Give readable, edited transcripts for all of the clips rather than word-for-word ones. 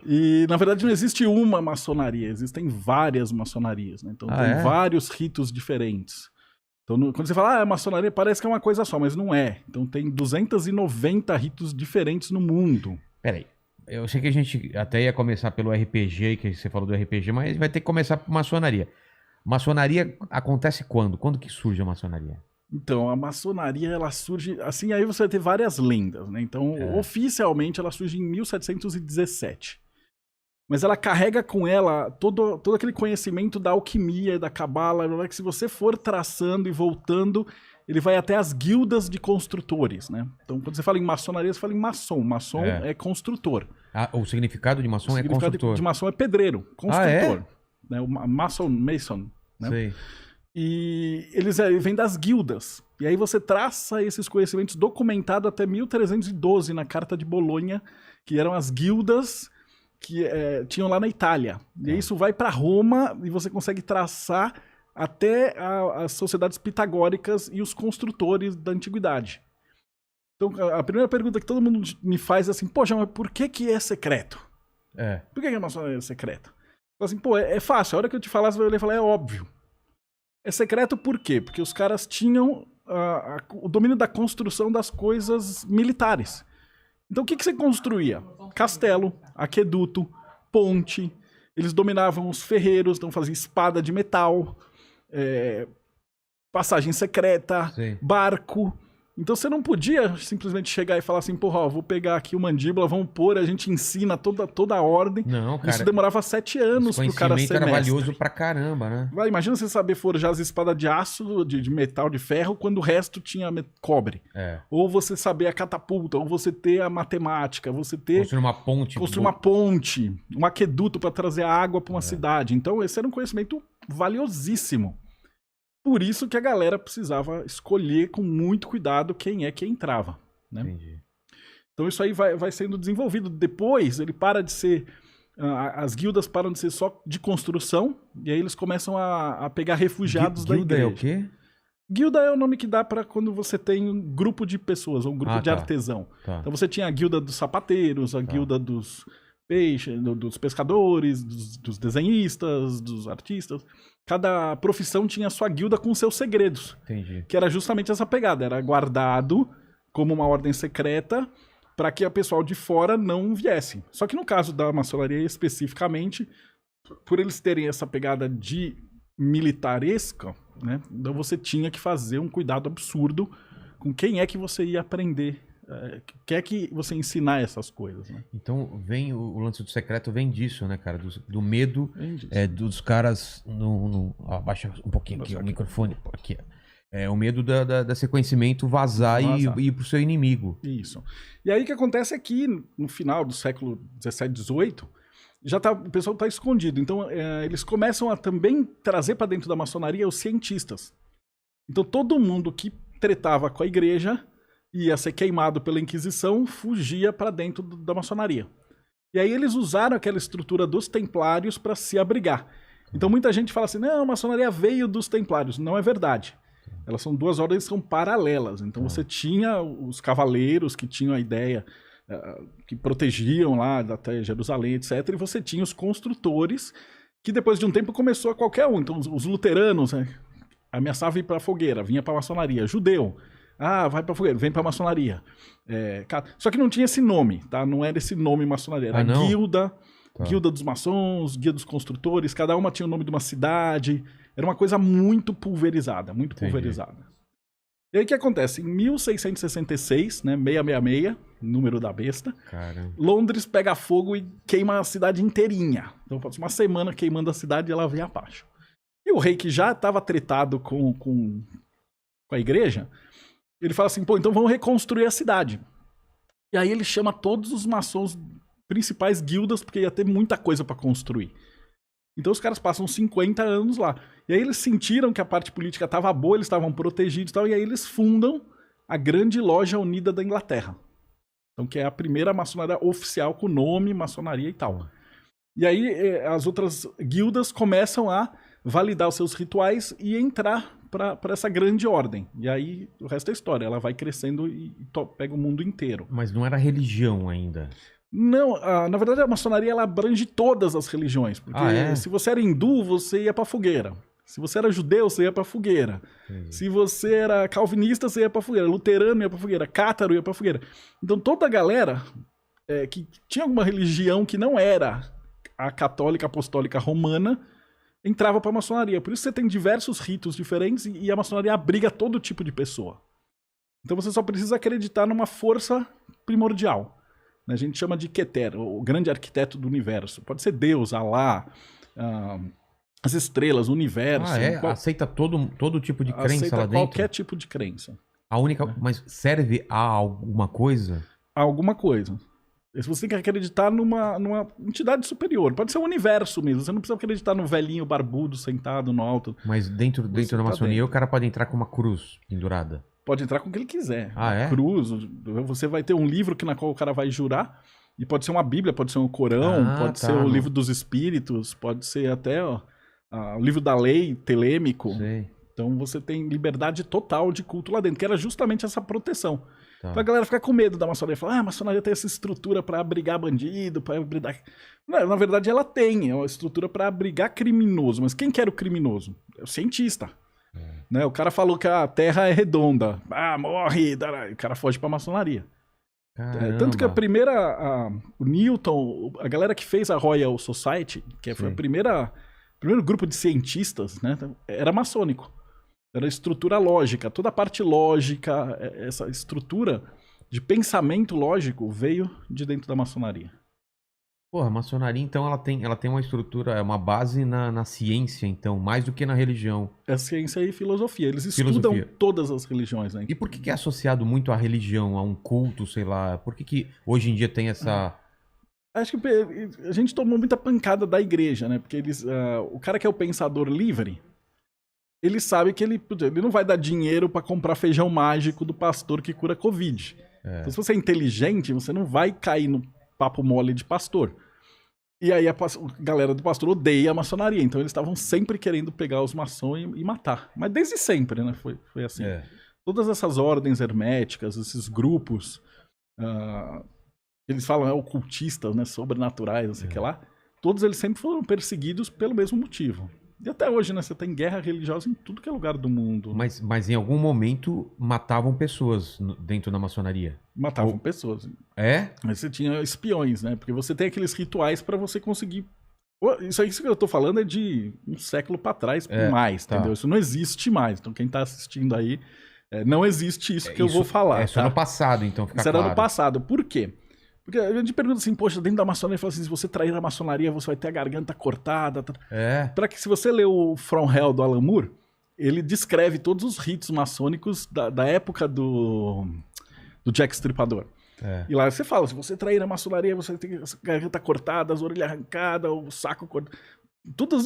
E, na verdade, não existe uma maçonaria, existem várias maçonarias, né? Então, tem vários ritos diferentes. Então, quando você fala, maçonaria, parece que é uma coisa só, mas não é. Então, tem 290 ritos diferentes no mundo. Peraí, eu sei que a gente até ia começar pelo RPG, que você falou do RPG, mas vai ter que começar por maçonaria. Maçonaria acontece quando? Quando que surge a maçonaria? Então, a maçonaria, ela surge... Assim, aí você vai ter várias lendas, né? Então, oficialmente, ela surge em 1717. Mas ela carrega com ela todo aquele conhecimento da alquimia, da cabala, que se você for traçando e voltando, ele vai até as guildas de construtores, né? Então, quando você fala em maçonaria, você fala em maçom. Maçom é construtor. O significado de maçom é construtor. O significado de maçom é pedreiro, construtor. Né? O maçon, né? Sei. E eles vêm das guildas. E aí você traça esses conhecimentos documentados até 1312, na Carta de Bolonha, que eram as guildas que tinham lá na Itália. E isso vai para Roma e você consegue traçar até as sociedades pitagóricas e os construtores da antiguidade. Então, a primeira pergunta que todo mundo me faz é assim, poxa, mas por que é secreto? Por que a maçonaria é secreta? Assim, é fácil, a hora que eu te falar, você vai olhar e falar, é óbvio. É secreto por quê? Porque os caras tinham o domínio da construção das coisas militares. Então, o que você construía? Castelo, aqueduto, ponte. Eles dominavam os ferreiros, então faziam espada de metal, passagem secreta, barco. Então você não podia simplesmente chegar e falar assim, porra, vou pegar aqui o mandíbula, vamos pôr, a gente ensina toda a ordem. Não, cara. Isso demorava 7 anos pro cara ser mestre. Era valioso pra caramba, né? Imagina você saber forjar as espadas de aço, de metal, de ferro, quando o resto tinha cobre. Ou você saber a catapulta, ou você ter a matemática, você ter... Construir uma ponte. Construir uma ponte, um aqueduto para trazer a água para uma cidade. Então esse era um conhecimento valiosíssimo. Por isso que a galera precisava escolher com muito cuidado quem é que entrava. Né? Entendi. Então isso aí vai sendo desenvolvido. Depois ele para de ser... as guildas param de ser só de construção, e aí eles começam a pegar refugiados da igreja. Guilda é o quê? Guilda é o nome que dá para quando você tem um grupo de pessoas, ou um grupo de artesão. Então você tinha a guilda dos sapateiros, a guilda dos peixes, dos pescadores, dos desenhistas, dos artistas. Cada profissão tinha a sua guilda com seus segredos. Entendi. Que era justamente essa pegada. Era guardado como uma ordem secreta para que a pessoal de fora não viesse. Só que no caso da maçonaria especificamente, por eles terem essa pegada de militaresca, né, então você tinha que fazer um cuidado absurdo com quem é que você ia aprender, quer que você ensinar essas coisas. Né? Então vem o lance do secreto vem disso, né, cara? Do medo dos caras... abaixa um pouquinho aqui o microfone. Aqui, o medo desse conhecimento vazar. E ir pro seu inimigo. Isso. E aí o que acontece é que no final do século 17, 18, o pessoal está escondido. Então eles começam a também trazer para dentro da maçonaria os cientistas. Então todo mundo que tretava com a igreja ia ser queimado pela Inquisição, fugia para dentro da maçonaria. E aí eles usaram aquela estrutura dos templários para se abrigar. Então muita gente fala assim, não, a maçonaria veio dos templários. Não é verdade. Elas são 2 ordens que são paralelas. Então você tinha os cavaleiros que tinham a ideia, que protegiam lá até Jerusalém, etc. E você tinha os construtores, que depois de um tempo começou a qualquer um. Então os luteranos ameaçavam ir para a fogueira, vinha para a maçonaria. Judeu, vai pra fogueira, vem pra maçonaria. Só que não tinha esse nome, tá? Não era esse nome maçonaria. Era guilda, guilda dos maçons, guilda dos construtores, cada uma tinha o nome de uma cidade. Era uma coisa muito pulverizada, muito pulverizada. E aí o que acontece? Em 1666, né, 666, número da besta, Londres pega fogo e queima a cidade inteirinha. Então passa uma semana queimando a cidade e ela vem abaixo. E o rei, que já estava tretado com a igreja, ele fala assim, então vamos reconstruir a cidade. E aí ele chama todos os maçons, principais guildas, porque ia ter muita coisa para construir. Então os caras passam 50 anos lá. E aí eles sentiram que a parte política estava boa, eles estavam protegidos e tal, e aí eles fundam a Grande Loja Unida da Inglaterra. Então, que é a primeira maçonaria oficial com nome, maçonaria e tal. E aí as outras guildas começam a validar os seus rituais e entrar para essa grande ordem. E aí o resto é história. Ela vai crescendo e pega o mundo inteiro. Mas não era religião ainda. Não, na verdade a maçonaria ela abrange todas as religiões. Porque se você era hindu, você ia pra fogueira. Se você era judeu, você ia pra fogueira. Se você era calvinista, você ia pra fogueira. Luterano ia pra fogueira. Cátaro ia pra fogueira. Então toda a galera que tinha alguma religião que não era a católica apostólica romana entrava pra maçonaria. Por isso você tem diversos ritos diferentes e a maçonaria abriga todo tipo de pessoa. Então você só precisa acreditar numa força primordial. A gente chama de Keter, o grande arquiteto do universo. Pode ser Deus, Alá, as estrelas, o universo. Aceita todo tipo de crença aceita lá dentro? Qualquer tipo de crença. A única... Mas serve a alguma coisa? A alguma coisa. Você tem que acreditar numa entidade superior. Pode ser o universo mesmo. Você não precisa acreditar no velhinho barbudo sentado no alto. Mas dentro da maçonaria o cara pode entrar com uma cruz pendurada? Pode entrar com o que ele quiser. Cruz. Você vai ter um livro na qual o cara vai jurar. E pode ser uma Bíblia, pode ser um Corão, pode ser o livro dos espíritos, pode ser até o livro da lei, telêmico. Sei. Então você tem liberdade total de culto lá dentro, que era justamente essa proteção. Pra galera ficar com medo da maçonaria. Falar, a maçonaria tem essa estrutura pra abrigar bandido, pra abrigar... Não, na verdade ela tem, é uma estrutura pra abrigar criminoso. Mas quem que era o criminoso? É o cientista. Né? O cara falou que a Terra é redonda. Morre! O cara foge pra maçonaria. Tanto que a primeira... o Newton, a galera que fez a Royal Society, que foi o primeiro grupo de cientistas, né, era maçônico. Era estrutura lógica. Toda a parte lógica, essa estrutura de pensamento lógico veio de dentro da maçonaria. Porra, a maçonaria, então, ela tem uma estrutura, uma base na ciência, então, mais do que na religião. É ciência e filosofia. Eles estudam todas as religiões, né? E por que é associado muito à religião, a um culto, sei lá? Por que hoje em dia tem essa... Acho que a gente tomou muita pancada da igreja, né? Porque o cara que é o pensador livre, ele sabe que ele não vai dar dinheiro pra comprar feijão mágico do pastor que cura Covid. Então, se você é inteligente, você não vai cair no papo mole de pastor. E aí a galera do pastor odeia a maçonaria. Então eles estavam sempre querendo pegar os maçons e matar. Mas desde sempre, né? Foi assim. Todas essas ordens herméticas, esses grupos... eles falam ocultistas, né, sobrenaturais, não sei o que lá. Todos eles sempre foram perseguidos pelo mesmo motivo. E até hoje, né, você tem guerra religiosa em tudo que é lugar do mundo. Mas em algum momento matavam pessoas dentro da maçonaria? Matavam pessoas. Mas você tinha espiões, né? Porque você tem aqueles rituais pra você conseguir... Isso que eu tô falando é de um século pra trás, mais, entendeu? Isso não existe mais. Então quem tá assistindo aí, não existe isso que eu vou falar. Isso no passado, então, fica claro. Isso era no passado. Por quê? Porque a gente pergunta assim, poxa, dentro da maçonaria, fala assim, se você trair a maçonaria, você vai ter a garganta cortada. Para que, se você ler o From Hell do Alan Moore, ele descreve todos os ritos maçônicos da época do Jack Stripador. E lá você fala, se você trair a maçonaria, você tem a garganta cortada, as orelhas arrancadas, o saco cortado. Tudo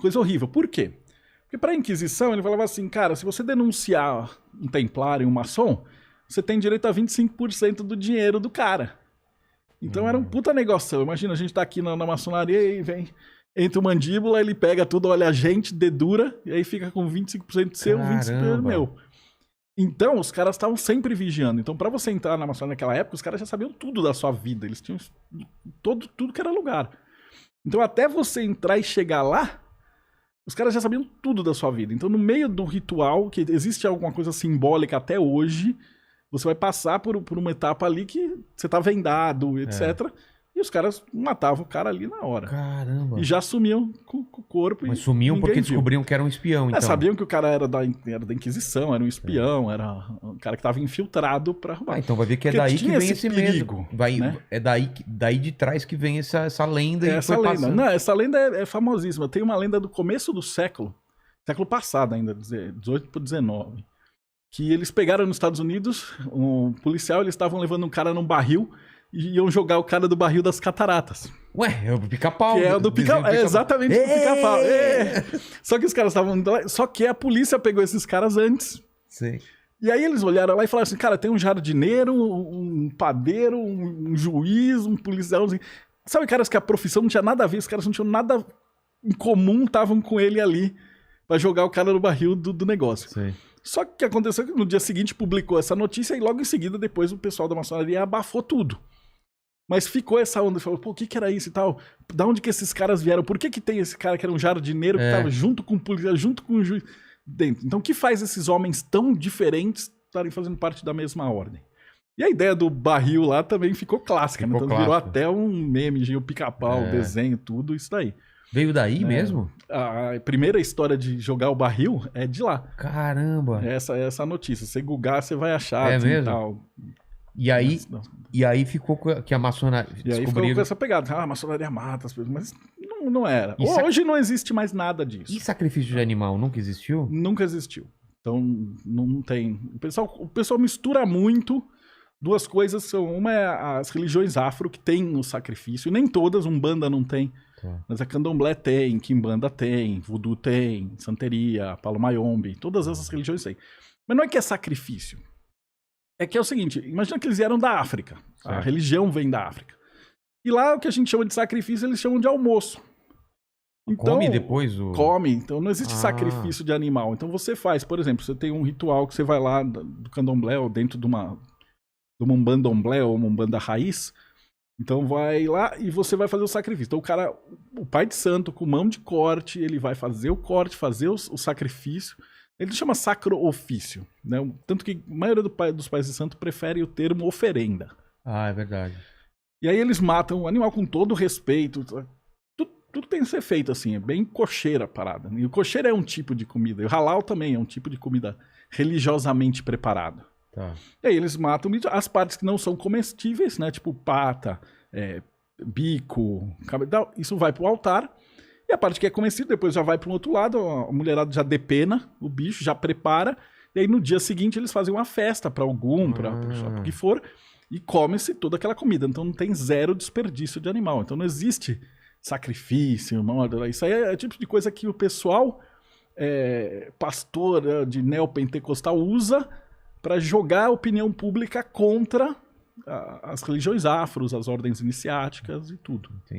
coisa horrível. Por quê? Porque para a Inquisição, ele falava assim, cara, se você denunciar um templário, um maçom, você tem direito a 25% do dinheiro do cara. Então era um puta negócio. Imagina, a gente tá aqui na maçonaria e entra o mandíbula, ele pega tudo, olha a gente, dedura, e aí fica com 25% seu, 25% meu. Então, os caras estavam sempre vigiando. Então, pra você entrar na maçonaria naquela época, os caras já sabiam tudo da sua vida. Eles tinham tudo que era lugar. Então, até você entrar e chegar lá, os caras já sabiam tudo da sua vida. Então, no meio do ritual, que existe alguma coisa simbólica até hoje... Você vai passar por uma etapa ali que você tá vendado, etc. E os caras matavam o cara ali na hora. Caramba. E já sumiam com o corpo. Mas sumiam porque descobriam que era um espião, então. Sabiam que o cara era da Inquisição, era um espião, era um cara que tava infiltrado pra roubar. Então vai ver que é daí que vem esse perigo. Né? É daí de trás que vem essa lenda. Essa lenda. Não, essa lenda é famosíssima. Tem uma lenda do começo do século passado ainda, 18 para 19. Que eles pegaram nos Estados Unidos, um policial, eles estavam levando um cara num barril e iam jogar o cara do barril das cataratas. Ué, é o pica-pau. Que é o do pica-pau. É exatamente o pica-pau. Só que os caras estavam... Só que a polícia pegou esses caras antes. Sim. E aí eles olharam lá e falaram assim, cara, tem um jardineiro, um padeiro, um juiz, um policial. Assim. Sabe, caras que a profissão não tinha nada a ver, os caras não tinham nada em comum, estavam com ele ali pra jogar o cara no barril do negócio. Sim. Só que o que aconteceu é que no dia seguinte publicou essa notícia e logo em seguida depois o pessoal da maçonaria abafou tudo. Mas ficou essa onda, falou, pô, o que era isso e tal? Da onde que esses caras vieram? Por que tem esse cara que era um jardineiro que tava junto com o polícia, junto com o juiz dentro? Então o que faz esses homens tão diferentes estarem fazendo parte da mesma ordem? E a ideia do barril lá também ficou clássica, né? Então virou até um meme, o pica-pau, o desenho, tudo isso daí. Veio daí mesmo? A primeira história de jogar o barril é de lá. Caramba! Essa notícia. Se googar, você vai achar. É mesmo? Tal. E aí ficou que a maçonaria... E aí ficou com essa pegada. A maçonaria mata as pessoas. Mas não era. Hoje não existe mais nada disso. E sacrifício de animal nunca existiu? Nunca existiu. Então não tem... O pessoal mistura muito. Duas coisas são... Uma é as religiões afro que tem o sacrifício. Nem todas, Umbanda não tem. Mas a Candomblé tem, Quimbanda tem, Voodoo tem, Santeria, Palo Mayombe, todas essas religiões têm. Mas não é que é sacrifício. É que é o seguinte, imagina que eles vieram da África. Certo. A religião vem da África. E lá o que a gente chama de sacrifício, eles chamam de almoço. Então, come depois o... Come, então não existe sacrifício de animal. Então você faz, por exemplo, você tem um ritual que você vai lá do Candomblé ou dentro de uma Umbandomblé ou uma Umbanda raiz. Então vai lá e você vai fazer o sacrifício. Então o pai de santo com mão de corte, ele vai fazer o corte, fazer o sacrifício. Ele chama sacro ofício, né? Tanto que a maioria dos pais de santo prefere o termo oferenda. Ah, é verdade. E aí eles matam o animal com todo respeito. Tudo tem que ser feito assim, é bem cocheira a parada. E o cocheiro é um tipo de comida. E o halal também é um tipo de comida religiosamente preparada. Tá. E aí eles matam as partes que não são comestíveis, né? Tipo pata, bico, cabelo, isso vai pro altar. E a parte que é comestível depois já vai para um outro lado, a mulherada já depena o bicho, já prepara. E aí no dia seguinte eles fazem uma festa para algum, para o que for, e come-se toda aquela comida. Então não tem zero desperdício de animal. Então não existe sacrifício, isso aí é o tipo de coisa que o pessoal pastor de neopentecostal usa para jogar a opinião pública contra as religiões afros, as ordens iniciáticas e tudo. Entendi.